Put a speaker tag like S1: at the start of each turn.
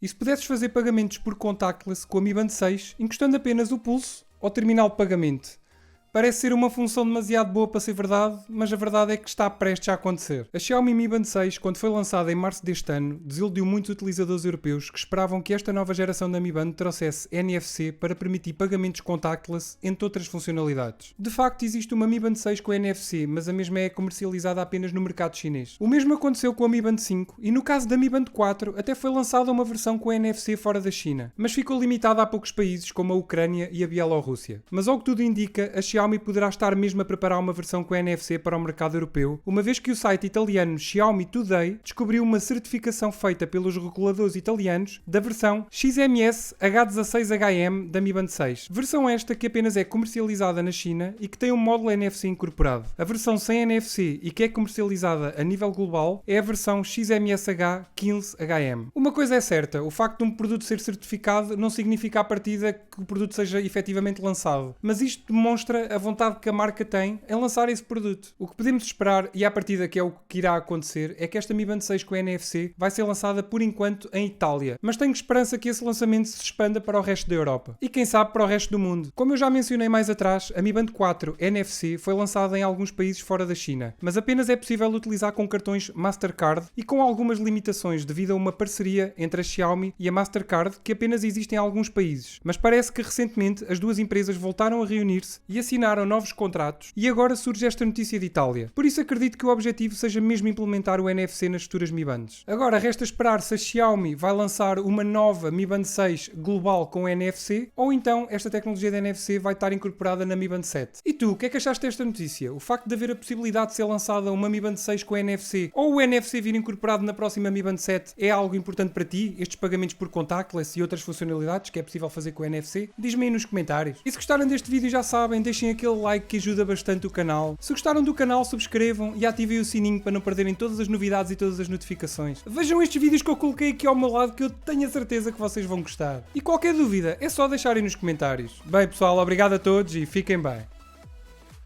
S1: E se pudesses fazer pagamentos por contactless com a Mi Band 6, encostando apenas o pulso ao terminal de pagamento? Parece ser uma função demasiado boa para ser verdade, mas a verdade é que está prestes a acontecer. A Xiaomi Mi Band 6, quando foi lançada em março deste ano, desiludiu muitos utilizadores europeus que esperavam que esta nova geração da Mi Band trouxesse NFC para permitir pagamentos contactless, entre outras funcionalidades. De facto, existe uma Mi Band 6 com NFC, mas a mesma é comercializada apenas no mercado chinês. O mesmo aconteceu com a Mi Band 5 e no caso da Mi Band 4 até foi lançada uma versão com NFC fora da China, mas ficou limitada a poucos países como a Ucrânia e a Bielorrússia. Mas ao que tudo indica, a Xiaomi poderá estar mesmo a preparar uma versão com NFC para o mercado europeu, uma vez que o site italiano Xiaomi Today descobriu uma certificação feita pelos reguladores italianos da versão XMS H16HM da Mi Band 6. Versão esta que apenas é comercializada na China e que tem um módulo NFC incorporado. A versão sem NFC e que é comercializada a nível global é a versão XMSH15HM. Uma coisa é certa, o facto de um produto ser certificado não significa à partida que o produto seja efetivamente lançado, mas isto demonstra a vontade que a marca tem em lançar esse produto. O que podemos esperar, e à partida que é o que irá acontecer, é que esta Mi Band 6 com NFC vai ser lançada por enquanto em Itália, mas tenho esperança que esse lançamento se expanda para o resto da Europa e quem sabe para o resto do mundo. Como eu já mencionei mais atrás, a Mi Band 4 NFC foi lançada em alguns países fora da China, mas apenas é possível utilizar com cartões Mastercard e com algumas limitações devido a uma parceria entre a Xiaomi e a Mastercard que apenas existe em alguns países, mas parece que recentemente as duas empresas voltaram a reunir-se e assinaram novos contratos e agora surge esta notícia de Itália. Por isso acredito que o objetivo seja mesmo implementar o NFC nas futuras Mi Bands. Agora resta esperar se a Xiaomi vai lançar uma nova Mi Band 6 global com NFC ou então esta tecnologia de NFC vai estar incorporada na Mi Band 7. E tu, o que é que achaste desta notícia? O facto de haver a possibilidade de ser lançada uma Mi Band 6 com NFC ou o NFC vir incorporado na próxima Mi Band 7 é algo importante para ti? Estes pagamentos por contactless e outras funcionalidades que é possível fazer com o NFC? Diz-me aí nos comentários. E se gostaram deste vídeo já sabem, deixem aquele like que ajuda bastante o canal. Se gostaram do canal, subscrevam e ativem o sininho para não perderem todas as novidades e todas as notificações. Vejam estes vídeos que eu coloquei aqui ao meu lado que eu tenho a certeza que vocês vão gostar. E qualquer dúvida é só deixarem nos comentários. Bem pessoal, obrigado a todos e fiquem bem.